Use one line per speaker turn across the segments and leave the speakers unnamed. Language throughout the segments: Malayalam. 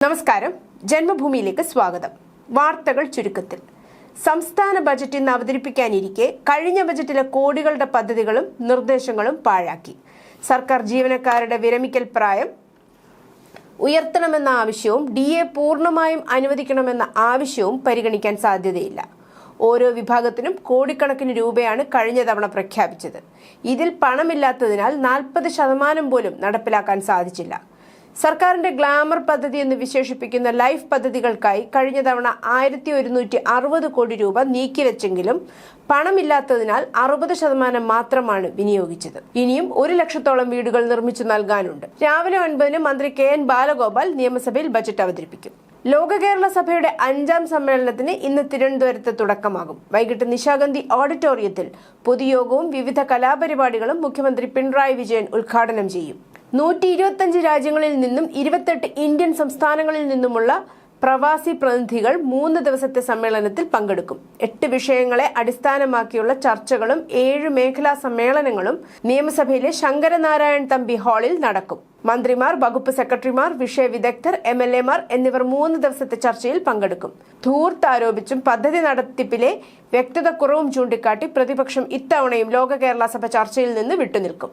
നമസ്കാരം, ജന്മഭൂമിയിലേക്ക് സ്വാഗതം. വാർത്തകൾ ചുരുക്കത്തിൽ. സംസ്ഥാന ബജറ്റ് ഇന്ന് അവതരിപ്പിക്കാനിരിക്കെ കഴിഞ്ഞ ബജറ്റിലെ കോടികളുടെ പദ്ധതികളും നിർദ്ദേശങ്ങളും പാഴാക്കി. സർക്കാർ ജീവനക്കാരുടെ വിരമിക്കൽ പ്രായം ഉയർത്തണമെന്ന ആവശ്യവും DA പൂർണ്ണമായും അനുവദിക്കണമെന്ന ആവശ്യവും പരിഗണിക്കാൻ സാധ്യതയില്ല. ഓരോ വിഭാഗത്തിനും കോടിക്കണക്കിന് രൂപയാണ് കഴിഞ്ഞ തവണ പ്രഖ്യാപിച്ചത്. ഇതിൽ പണമില്ലാത്തതിനാൽ 40% പോലും നടപ്പിലാക്കാൻ സാധിച്ചില്ല. സർക്കാരിന്റെ ഗ്ലാമർ പദ്ധതി എന്ന് വിശേഷിപ്പിക്കുന്ന ലൈഫ് പദ്ധതികൾക്കായി കഴിഞ്ഞ തവണ 1160 കോടി രൂപ നീക്കിവെച്ചെങ്കിലും പണമില്ലാത്തതിനാൽ 60% മാത്രമാണ് വിനിയോഗിച്ചത്. ഇനിയും 1 ലക്ഷത്തോളം വീടുകൾ നിർമ്മിച്ചു നൽകാനുണ്ട്. രാവിലെ 9-ന് മന്ത്രി KN ബാലഗോപാൽ നിയമസഭയിൽ ബജറ്റ് അവതരിപ്പിക്കും. ലോക കേരള സഭയുടെ 5ാം സമ്മേളനത്തിന് ഇന്ന് തിരുവനന്തപുരത്ത് തുടക്കമാകും. വൈകിട്ട് നിശാഗന്ധി ഓഡിറ്റോറിയത്തിൽ പൊതുയോഗവും വിവിധ കലാപരിപാടികളും മുഖ്യമന്ത്രി പിണറായി വിജയൻ ഉദ്ഘാടനം ചെയ്യും. 125 രാജ്യങ്ങളിൽ നിന്നും 28 ഇന്ത്യൻ സംസ്ഥാനങ്ങളിൽ നിന്നുമുള്ള പ്രവാസി പ്രതിനിധികൾ 3 ദിവസത്തെ സമ്മേളനത്തിൽ പങ്കെടുക്കും. 8 വിഷയങ്ങളെ അടിസ്ഥാനമാക്കിയുള്ള ചർച്ചകളും 7 മേഖലാ സമ്മേളനങ്ങളും നിയമസഭയിലെ ശങ്കരനാരായൺ തമ്പി ഹാളിൽ നടക്കും. മന്ത്രിമാർ, വകുപ്പ് സെക്രട്ടറിമാർ, വിഷയ വിദഗ്ധർ, MLA മാർ എന്നിവർ 3 ദിവസത്തെ ചർച്ചയിൽ പങ്കെടുക്കും. ധൂർത്ത് ആരോപിച്ചും പദ്ധതി നടത്തിപ്പിലെ വ്യക്തത കുറവും ചൂണ്ടിക്കാട്ടി പ്രതിപക്ഷം ഇത്തവണയും ലോക കേരള സഭ ചർച്ചയിൽ നിന്ന് വിട്ടുനിൽക്കും.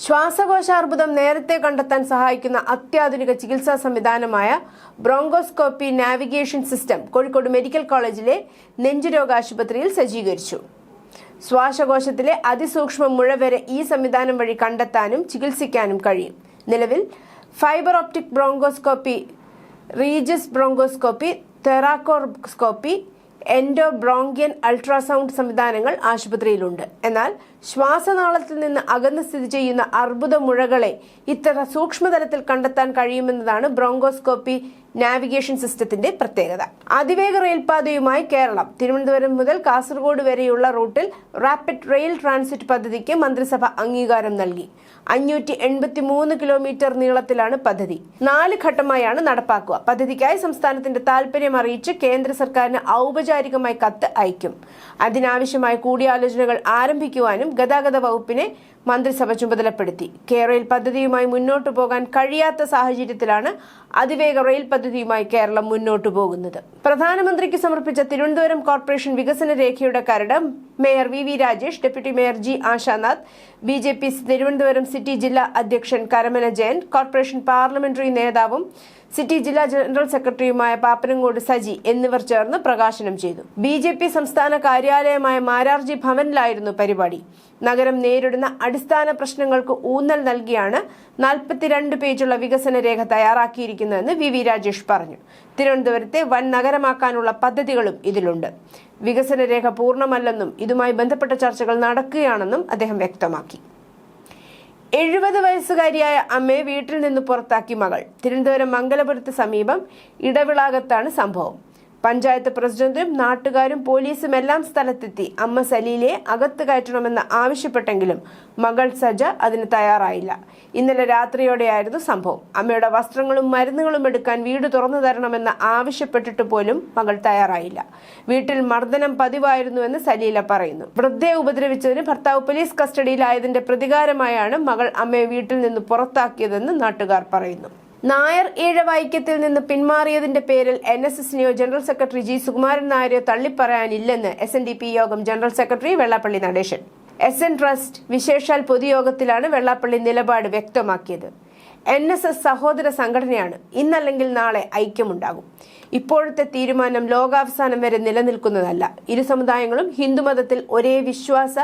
ശ്വാസകോശാർബുദം നേരത്തെ കണ്ടെത്താൻ സഹായിക്കുന്ന അത്യാധുനിക ചികിത്സാ സംവിധാനമായ bronchoscopy navigation system Kozhikode medical കോളേജിലെ നെഞ്ചുരോഗ ആശുപത്രിയിൽ സജ്ജീകരിച്ചു. ശ്വാസകോശത്തിലെ അതിസൂക്ഷ്മ മുഴ വരെ ഈ സംവിധാനം വഴി കണ്ടെത്താനും ചികിത്സിക്കാനും കഴിയും. നിലവിൽ fibre optic bronchoscopy, rigid bronchoscopy, thoracoscopy, endobronchial ultrasound സംവിധാനങ്ങൾ ആശുപത്രിയിലുണ്ട്. എന്നാൽ ശ്വാസനാളത്തിൽ നിന്ന് അകന്ന് സ്ഥിതി ചെയ്യുന്ന അർബുദ മുഴകളെ ഇത്ര സൂക്ഷ്മതലത്തിൽ കണ്ടെത്താൻ കഴിയുമെന്നതാണ് ബ്രോങ്കോസ്കോപ്പി നാവിഗേഷൻ സിസ്റ്റത്തിന്റെ പ്രത്യേകത. അതിവേഗ റെയിൽപാതയുമായി കേരളം. തിരുവനന്തപുരം മുതൽ കാസർഗോഡ് വരെയുള്ള റൂട്ടിൽ റാപ്പിഡ് റെയിൽ ട്രാൻസിറ്റ് പദ്ധതിക്ക് മന്ത്രിസഭ അംഗീകാരം നൽകി. 583 കിലോമീറ്റർ നീളത്തിലാണ് പദ്ധതി. 4 ഘട്ടമായാണ് നടപ്പാക്കുക. പദ്ധതിക്കായി സംസ്ഥാനത്തിന്റെ താൽപര്യം അറിയിച്ച് കേന്ദ്ര സർക്കാരിന് ഔപചാരികമായി കത്ത് അയക്കും. അതിനാവശ്യമായ കൂടിയാലോചനകൾ ആരംഭിക്കുവാനും ഗതാഗത വകുപ്പിനെ മന്ത്രിസഭ ചുമതലപ്പെടുത്തി. റെയിൽ പദ്ധതിയുമായി മുന്നോട്ടു പോകാൻ കഴിയാത്ത സാഹചര്യത്തിലാണ് അതിവേഗ റെയിൽ പദ്ധതിയുമായി കേരളം മുന്നോട്ടു പോകുന്നത്. പ്രധാനമന്ത്രിക്ക് സമർപ്പിച്ച തിരുവനന്തപുരം കോർപ്പറേഷൻ വികസന രേഖയുടെ കരട് mayor VV Rajesh, deputy mayor G Ashanath, BJP Thiruvananthapuram city ജില്ലാ അധ്യക്ഷൻ കരമന ജയൻ, കോർപ്പറേഷൻ പാർലമെന്ററി നേതാവും സിറ്റി ജില്ലാ ജനറൽ സെക്രട്ടറിയുമായ പാപ്പനംകോട് സജി എന്നിവർ ചേർന്ന് പ്രകാശനം ചെയ്തു. BJP സംസ്ഥാന കാര്യാലയമായ മാരാർജി ഭവനിലായിരുന്നു പരിപാടി. നഗരം നേരിടുന്ന അടിസ്ഥാന പ്രശ്നങ്ങൾക്ക് ഊന്നൽ നൽകിയാണ് 42 പേജുള്ള വികസന രേഖ തയ്യാറാക്കിയിരിക്കുന്നതെന്ന് VV രാജേഷ് പറഞ്ഞു. തിരുവനന്തപുരത്തെ വൻ നഗരമാക്കാനുള്ള പദ്ധതികളും ഇതിലുണ്ട്. വികസന രേഖ പൂർണ്ണമല്ലെന്നും ഇതുമായി ബന്ധപ്പെട്ട ചർച്ചകൾ നടക്കുകയാണെന്നും അദ്ദേഹം വ്യക്തമാക്കി. 70 വയസ്സുകാരിയായ അമ്മയെ വീട്ടിൽ നിന്ന് പുറത്താക്കി മകൾ. തിരുവനന്തപുരം മംഗലപുരത്ത് സമീപം ഇടവിളാകത്താണ് സംഭവം. പഞ്ചായത്ത് പ്രസിഡന്റും നാട്ടുകാരും പോലീസും എല്ലാം സ്ഥലത്തെത്തി അമ്മ സലീലയെ അകത്ത് കയറ്റണമെന്ന് ആവശ്യപ്പെട്ടെങ്കിലും മകൾ സജ അതിന് തയ്യാറായില്ല. ഇന്നലെ രാത്രിയോടെയായിരുന്നു സംഭവം. അമ്മയുടെ വസ്ത്രങ്ങളും മരുന്നുകളും എടുക്കാൻ വീട് തുറന്നു തരണമെന്ന് ആവശ്യപ്പെട്ടിട്ട് പോലും മകൾ തയ്യാറായില്ല. വീട്ടിൽ മർദ്ദനം പതിവായിരുന്നുവെന്ന് സലീല പറയുന്നു. വൃദ്ധയെ ഉപദ്രവിച്ചതിന് ഭർത്താവ് പോലീസ് കസ്റ്റഡിയിലായതിന്റെ പ്രതികാരമായാണ് മകൾ അമ്മയെ വീട്ടിൽ നിന്ന് പുറത്താക്കിയതെന്ന് നാട്ടുകാർ പറയുന്നു. നായർ ഈഴവൈക്യത്തിൽ നിന്ന് പിന്മാറിയതിന്റെ പേരിൽ NSSനെയോ ജനറൽ സെക്രട്ടറി G സുകുമാരൻ നായരെയോ തള്ളിപ്പറയാനില്ലെന്ന് SNDP യോഗം general secretary Vellappally Natesan. SN trust വിശേഷാൽ പൊതുയോഗത്തിലാണ് വെള്ളാപ്പള്ളി നിലപാട് വ്യക്തമാക്കിയത്. NSS സഹോദര സംഘടനയാണ്. ഇന്നല്ലെങ്കിൽ നാളെ ഐക്യമുണ്ടാകും. ഇപ്പോഴത്തെ തീരുമാനം ലോകാവസാനം വരെ നിലനിൽക്കുന്നതല്ല. ഇരു സമുദായങ്ങളും ഹിന്ദുമതത്തിൽ ഒരേ വിശ്വാസ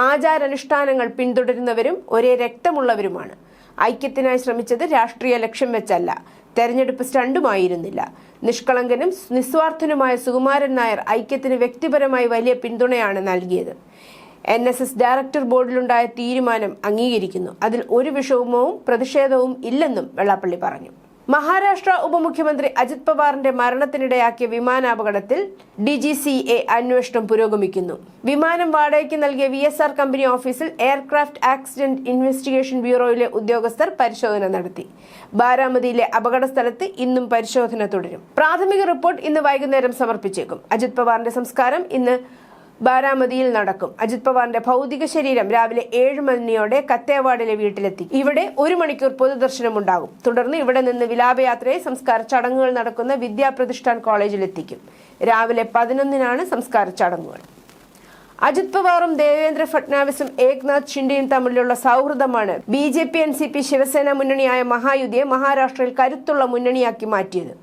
ആചാരാനുഷ്ഠാനങ്ങൾ പിന്തുടരുന്നവരും ഒരേ രക്തമുള്ളവരുമാണ്. ഐക്യത്തിനായി ശ്രമിച്ചത് രാഷ്ട്രീയ ലക്ഷ്യം വെച്ചല്ല, തെരഞ്ഞെടുപ്പ് സ്റ്റണ്ടുമായിരുന്നില്ല. നിഷ്കളങ്കനും നിസ്വാർത്ഥനുമായ സുകുമാരൻ നായർ ഐക്യത്തിന് വ്യക്തിപരമായി വലിയ പിന്തുണയാണ് നൽകിയത്. NSS ഡയറക്ടർ ബോർഡിലുണ്ടായ തീരുമാനം അംഗീകരിക്കുന്നു. അതിൽ ഒരു വിഷമവും പ്രതിഷേധവും ഇല്ലെന്നും വെള്ളാപ്പള്ളി പറഞ്ഞു. മഹാരാഷ്ട്ര ഉപമുഖ്യമന്ത്രി അജിത് പവാറിന്റെ മരണത്തിനിടയാക്കിയ വിമാനാപകടത്തിൽ DGCA അന്വേഷണം പുരോഗമിക്കുന്നു. വിമാനം വാടകയ്ക്ക് നൽകിയ VSR കമ്പനി ഓഫീസിൽ എയർക്രാഫ്റ്റ് ആക്സിഡന്റ് ഇൻവെസ്റ്റിഗേഷൻ ബ്യൂറോയിലെ ഉദ്യോഗസ്ഥർ പരിശോധന നടത്തി. ബാരാമതിയിലെ അപകട സ്ഥലത്ത് ഇന്നും പരിശോധന തുടരും. പ്രാഥമിക റിപ്പോർട്ട് ഇന്ന് വൈകുന്നേരം സമർപ്പിച്ചേക്കും. അജിത് പവാറിന്റെ സംസ്കാരം ഇന്ന് ബാരാമതിയിൽ നടക്കും. അജിത് പവാറിന്റെ ഭൗതിക ശരീരം രാവിലെ 7 മണിയോടെ കത്തേവാഡിലെ വീട്ടിലെത്തി. ഇവിടെ 1 മണിക്കൂർ പൊതുദർശനം ഉണ്ടാകും. തുടർന്ന് ഇവിടെ നിന്ന് വിലാപയാത്രയെ സംസ്കാര ചടങ്ങുകൾ നടക്കുന്ന വിദ്യാപ്രതിഷ്ഠാൻ കോളേജിലെത്തിക്കും. രാവിലെ 11-നാണ് സംസ്കാര ചടങ്ങുകൾ. അജിത് പവാറും ദേവേന്ദ്ര ഫട്നാവിസും ഏക്നാഥ് ഷിൻഡെയും തമ്മിലുള്ള സൗഹൃദമാണ് BJP NCP ശിവസേന മുന്നണിയായ മഹായുതിയെ മഹാരാഷ്ട്രയിൽ കരുത്തുള്ള മുന്നണിയാക്കി മാറ്റിയത്.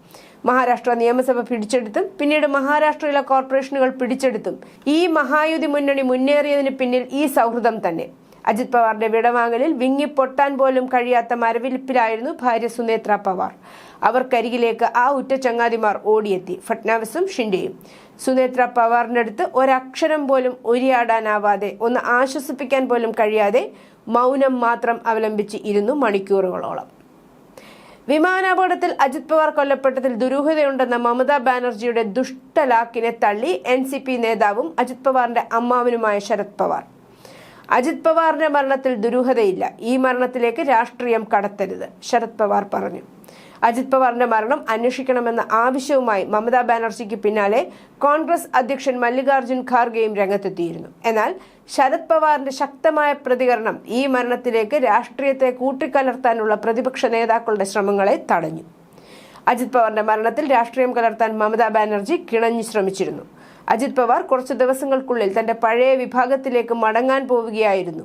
മഹാരാഷ്ട്ര നിയമസഭ പിടിച്ചെടുത്തും പിന്നീട് മഹാരാഷ്ട്രയിലെ കോർപ്പറേഷനുകൾ പിടിച്ചെടുത്തും ഈ മഹായുതി മുന്നണി മുന്നേറിയതിന് പിന്നിൽ ഈ സൗഹൃദം തന്നെ. അജിത് പവാറിന്റെ വിടവാങ്ങലിൽ വിങ്ങിപ്പൊട്ടാൻ പോലും കഴിയാത്ത മരവിലിപ്പിലായിരുന്നു ഭാര്യ സുനേത്ര പവാർ. അവർക്കരികിലേക്ക് ആ ഉറ്റ ചങ്ങാതിമാർ ഓടിയെത്തി, ഫട്നാവിസും ഷിൻഡെയും. സുനേത്ര പവാറിനടുത്ത് ഒരക്ഷരം പോലും ഉരിയാടാനാവാതെ, ഒന്ന് ആശ്വസിപ്പിക്കാൻ പോലും കഴിയാതെ മൗനം മാത്രം അവലംബിച്ച് ഇരുന്നു മണിക്കൂറുകളോളം. വിമാനാപകടത്തിൽ അജിത് പവാർ കൊല്ലപ്പെട്ടതിൽ ദുരൂഹതയുണ്ടെന്ന മമതാ ബാനർജിയുടെ ദുഷ്ടലാക്കിനെ തള്ളി NCP നേതാവും അജിത് പവാറിന്റെ അമ്മാവനുമായ ശരത് പവാർ. അജിത് പവാറിന്റെ മരണത്തിൽ ദുരൂഹതയില്ല, ഈ മരണത്തിലേക്ക് രാഷ്ട്രീയം കടത്തരുത്, ശരത് പവാർ പറഞ്ഞു. അജിത് പവാറിന്റെ മരണം അന്വേഷിക്കണമെന്ന ആവശ്യവുമായി മമതാ ബാനർജിക്ക് പിന്നാലെ കോൺഗ്രസ് അധ്യക്ഷൻ മല്ലികാർജുൻ ഖാർഗെയും രംഗത്തെത്തിയിരുന്നു. എന്നാൽ ശരത് പവാറിന്റെ ശക്തമായ പ്രതികരണം ഈ മരണത്തിലേക്ക് രാഷ്ട്രീയത്തെ കൂട്ടിക്കലർത്താനുള്ള പ്രതിപക്ഷ നേതാക്കളുടെ ശ്രമങ്ങളെ തടഞ്ഞു. അജിത് പവാറിന്റെ മരണത്തിൽ രാഷ്ട്രീയം കലർത്താൻ മമതാ ബാനർജി കിണഞ്ഞു ശ്രമിച്ചിരുന്നു. അജിത് പവാർ കുറച്ചു ദിവസങ്ങൾക്കുള്ളിൽ തന്റെ പഴയ വിഭാഗത്തിലേക്ക് മടങ്ങാൻ പോവുകയായിരുന്നു.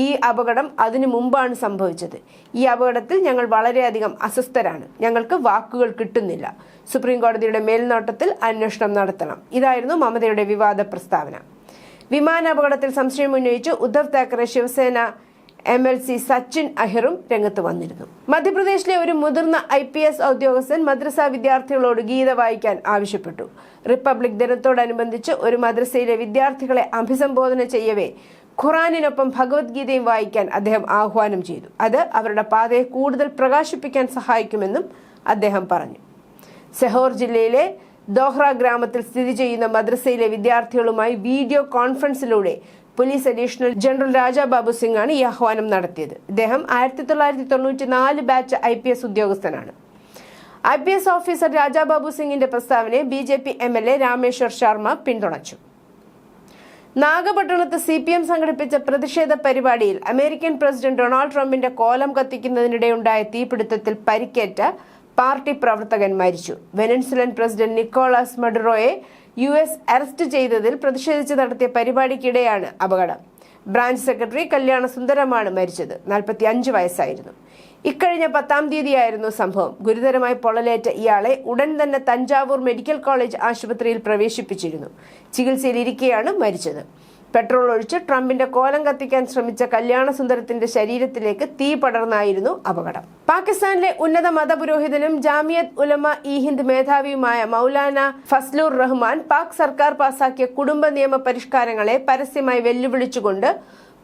ഈ അപകടം അതിനു മുമ്പാണ് സംഭവിച്ചത്. ഈ അപകടത്തിൽ ഞങ്ങൾ വളരെയധികം അസ്വസ്ഥരാണ്. ഞങ്ങൾക്ക് വാക്കുകൾ കിട്ടുന്നില്ല. സുപ്രീം കോടതിയുടെ മേൽനോട്ടത്തിൽ അന്വേഷണം നടത്തണം. ഇതായിരുന്നു മമതയുടെ വിവാദ പ്രസ്താവന. വിമാനാപകടത്തിൽ സംശയം ഉന്നയിച്ച് ഉദ്ധവ് താക്കറെ ശിവസേന MLC സച്ചിൻ അഹിറും രംഗത്ത് വന്നിരുന്നു. മധ്യപ്രദേശിലെ ഒരു മുതിർന്ന IPS ഉദ്യോഗസ്ഥൻ മദ്രസ വിദ്യാർത്ഥികളോട് ഗീത വായിക്കാൻ ആവശ്യപ്പെട്ടു. റിപ്പബ്ലിക് ദിനത്തോടനുബന്ധിച്ച് ഒരു മദ്രസയിലെ വിദ്യാർത്ഥികളെ അഭിസംബോധന ചെയ്യവേ ഖുറാനിനൊപ്പം ഭഗവത്ഗീതയും വായിക്കാൻ അദ്ദേഹം ആഹ്വാനം ചെയ്തു. അത് അവരുടെ പാതയെ കൂടുതൽ പ്രകാശിപ്പിക്കാൻ സഹായിക്കുമെന്നും അദ്ദേഹം പറഞ്ഞു. സെഹോർ ജില്ലയിലെ ദോഹ്ര ഗ്രാമത്തിൽ സ്ഥിതി ചെയ്യുന്ന മദ്രസയിലെ വിദ്യാർത്ഥികളുമായി വീഡിയോ കോൺഫറൻസിലൂടെ police additional general Raja Babu Singh ആണ് ഈ ആഹ്വാനം നടത്തിയത്. ഇദ്ദേഹം 1994 ബാച്ച് IPS ഉദ്യോഗസ്ഥനാണ്. IPS ഓഫീസർ രാജാ ബാബു സിംഗിന്റെ പ്രസ്താവനയെ BJP MLA രാമേശ്വർ ശർമ്മ പിന്തുണച്ചു. നാഗപട്ടണത്ത് CPM സംഘടിപ്പിച്ച പ്രതിഷേധ പരിപാടിയിൽ അമേരിക്കൻ പ്രസിഡന്റ് ഡൊണാൾഡ് ട്രംപിന്റെ കോലം കത്തിക്കുന്നതിനിടെയുണ്ടായ തീപിടുത്തത്തിൽ പരിക്കേറ്റ പാർട്ടി പ്രവർത്തകൻ മരിച്ചു. വെനസ്വേലൻ പ്രസിഡന്റ് നിക്കോളാസ് മഡുറോയെ US അറസ്റ്റ് ചെയ്തതിൽ പ്രതിഷേധിച്ച് നടത്തിയ പരിപാടിക്കിടെയാണ് അപകടം. ബ്രാഞ്ച് സെക്രട്ടറി കല്യാണ സുന്ദരമാണ് മരിച്ചത്. 45 വയസ്സായിരുന്നു. ഇക്കഴിഞ്ഞ 10-ാം തീയതിയായിരുന്നു സംഭവം. ഗുരുതരമായി പൊള്ളലേറ്റ ഇയാളെ ഉടൻ തന്നെ തഞ്ചാവൂർ മെഡിക്കൽ കോളേജ് ആശുപത്രിയിൽ പ്രവേശിപ്പിച്ചിരുന്നു. ചികിത്സയിലിരിക്കെയാണ് മരിച്ചത്. പെട്രോൾ ഒഴിച്ച് ട്രംപിന്റെ കോലം കത്തിക്കാൻ ശ്രമിച്ച കല്യാണ സുന്ദരത്തിന്റെ ശരീരത്തിലേക്ക് തീ പടർന്നായിരുന്നു അപകടം. പാകിസ്ഥാനിലെ ഉന്നത മതപുരോഹിതനും ജാമിയത്ത് ഉലമ ഇ ഹിന്ദ് മേധാവിയുമായ മൗലാന ഫസ്ലുർ റഹ്മാൻ പാക് സർക്കാർ പാസാക്കിയ കുടുംബ നിയമ പരിഷ്കാരങ്ങളെ പരസ്യമായി വെല്ലുവിളിച്ചുകൊണ്ട്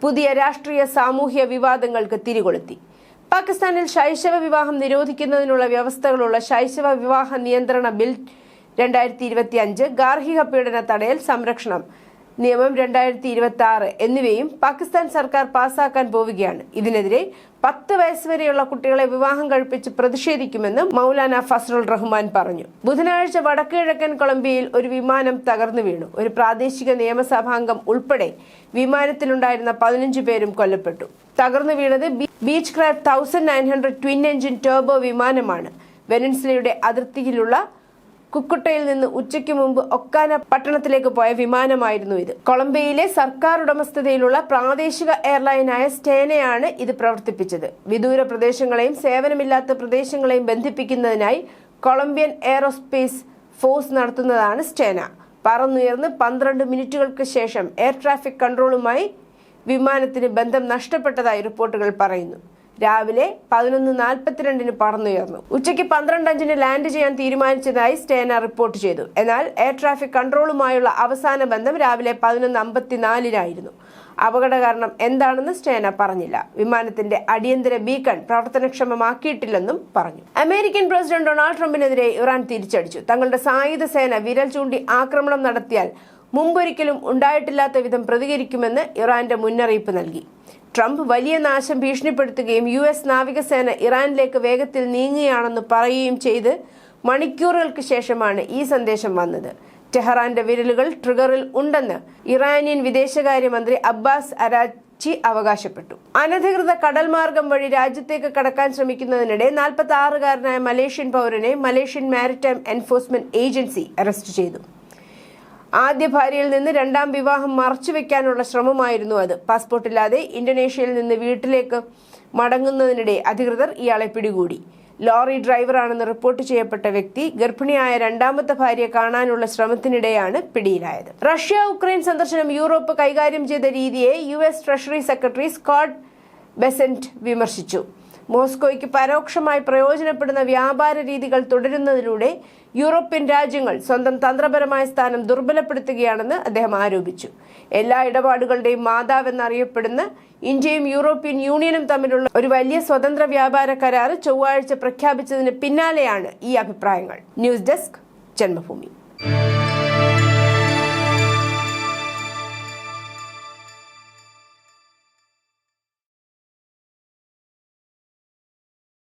പുതിയ രാഷ്ട്രീയ സാമൂഹ്യ വിവാദങ്ങൾക്ക് തിരികൊളുത്തി. പാകിസ്ഥാനിൽ ശൈശവ വിവാഹം നിരോധിക്കുന്നതിനുള്ള വ്യവസ്ഥകളുള്ള ശൈശവ വിവാഹ നിയന്ത്രണ ബിൽ 2025, ഗാർഹിക പീഡന തടയൽ സംരക്ഷണം നിയമം 2026 എന്നിവയും പാകിസ്ഥാൻ സർക്കാർ പാസാക്കാൻ പോവുകയാണ്. ഇതിനെതിരെ 10 വയസ്സ് വരെയുള്ള കുട്ടികളെ വിവാഹം കഴിപ്പിച്ച് പ്രതിഷേധിക്കുമെന്ന് മൗലാന ഫസ്ലുർ റഹ്മാൻ പറഞ്ഞു. ബുധനാഴ്ച വടക്കുകിഴക്കൻ കൊളംബിയയിൽ ഒരു വിമാനം തകർന്നു വീണു. ഒരു പ്രാദേശിക നിയമസഭാംഗം ഉൾപ്പെടെ വിമാനത്തിലുണ്ടായിരുന്ന 15 പേരും കൊല്ലപ്പെട്ടു. തകർന്നു വീണത് beach craft 1900 twin engine turbo വിമാനമാണ്. വെനസ്വേലയുടെ അതിർത്തിയിലുള്ള കുക്കുട്ടയിൽ നിന്ന് ഉച്ചയ്ക്ക് മുമ്പ് ഒക്കാന പട്ടണത്തിലേക്ക് പോയ വിമാനമായിരുന്നു ഇത്. കൊളംബിയയിലെ സർക്കാർ ഉടമസ്ഥതയിലുള്ള പ്രാദേശിക എയർലൈനായ സ്റ്റേനയാണ് ഇത് പ്രവർത്തിപ്പിച്ചത്. വിദൂര പ്രദേശങ്ങളെയും സേവനമില്ലാത്ത പ്രദേശങ്ങളെയും ബന്ധിപ്പിക്കുന്നതിനായി കൊളംബിയൻ എയറോസ്പേസ് ഫോഴ്സ് നടത്തുന്നതാണ് സ്റ്റേന. പറന്നുയർന്ന് 12 മിനിറ്റുകൾക്ക് ശേഷം എയർ ട്രാഫിക് കൺട്രോളുമായി വിമാനത്തിന് ബന്ധം നഷ്ടപ്പെട്ടതായി റിപ്പോർട്ടുകൾ പറയുന്നു. രാവിലെ 11:42 പറന്നുയർന്നു. ഉച്ചയ്ക്ക് 12:05 ലാൻഡ് ചെയ്യാൻ തീരുമാനിച്ചതായി സ്റ്റേന റിപ്പോർട്ട് ചെയ്തു. എന്നാൽ എയർ ട്രാഫിക് കൺട്രോളുമായുള്ള അവസാന ബന്ധം രാവിലെ 11:54 അപകട കാരണം എന്താണെന്ന് സ്റ്റേന പറഞ്ഞില്ല. വിമാനത്തിന്റെ അടിയന്തര ബീക്കൺ പ്രവർത്തനക്ഷമമാക്കിയിട്ടില്ലെന്നും പറഞ്ഞു. അമേരിക്കൻ പ്രസിഡന്റ് ഡൊണാൾഡ് ട്രംപിനെതിരെ ഇറാൻ തിരിച്ചടിച്ചു. തങ്ങളുടെ സായുധ സേന വിരൽ ചൂണ്ടി ആക്രമണം നടത്തിയാൽ മുമ്പൊരിക്കലും ഉണ്ടായിട്ടില്ലാത്ത വിധം പ്രതികരിക്കുമെന്ന് ഇറാന്റെ മുന്നറിയിപ്പ് നൽകി. ട്രംപ് വലിയ നാശം ഭീഷണിപ്പെടുത്തുകയും US നാവികസേന ഇറാനിലേക്ക് വേഗത്തിൽ നീങ്ങുകയാണെന്ന് പറയുകയും ചെയ്ത് മണിക്കൂറുകൾക്ക് ശേഷമാണ് ഈ സന്ദേശം വന്നത്. ടെഹ്റാന്റെ വിരലുകൾ ട്രിഗറിൽ ഉണ്ടെന്ന് ഇറാനിയൻ വിദേശകാര്യമന്ത്രി അബ്ബാസ് അരാഗ്ചി അവകാശപ്പെട്ടു. അനധികൃത കടൽമാർഗം വഴി രാജ്യത്തേക്ക് കടക്കാൻ ശ്രമിക്കുന്നതിനിടെ 46-കാരനായ മലേഷ്യൻ പൗരനെ Malaysian maritime enforcement agency arrest ചെയ്തു. ആദ്യ ഭാര്യയിൽ നിന്ന് രണ്ടാം വിവാഹം മറച്ചുവെക്കാനുള്ള ശ്രമമായിരുന്നു അത്. പാസ്പോർട്ടില്ലാതെ ഇന്തോനേഷ്യയിൽ നിന്ന് വീട്ടിലേക്ക് മടങ്ങുന്നതിനിടെ അധികൃതർ ഇയാളെ പിടികൂടി. ലോറി ഡ്രൈവറാണെന്ന് റിപ്പോർട്ട് ചെയ്യപ്പെട്ട വ്യക്തി ഗർഭിണിയായ രണ്ടാമത്തെ ഭാര്യയെ കാണാനുള്ള ശ്രമത്തിനിടെയാണ് പിടിയിലായത്. റഷ്യ-ഉക്രൈൻ സന്ദർശനം യൂറോപ്പ് കൈകാര്യം ചെയ്ത രീതിയെ US treasury secretary Scott Bessent വിമർശിച്ചു. മോസ്കോയ്ക്ക് പരോക്ഷമായി പ്രയോജനപ്പെടുന്ന വ്യാപാര രീതികൾ തുടരുന്നതിലൂടെ യൂറോപ്യൻ രാജ്യങ്ങൾ സ്വന്തം തന്ത്രപരമായ സ്ഥാനം ദുർബലപ്പെടുത്തുകയാണെന്ന് അദ്ദേഹം ആരോപിച്ചു. എല്ലാ ഇടപാടുകളുടെയും മാതാവെന്നറിയപ്പെടുന്ന ഇന്ത്യയും യൂറോപ്യൻ യൂണിയനും തമ്മിലുള്ള ഒരു വലിയ സ്വതന്ത്ര വ്യാപാര കരാർ ചൊവ്വാഴ്ച പ്രഖ്യാപിച്ചതിന് പിന്നാലെയാണ് ഈ അഭിപ്രായങ്ങൾ. News desk Janmabhumi.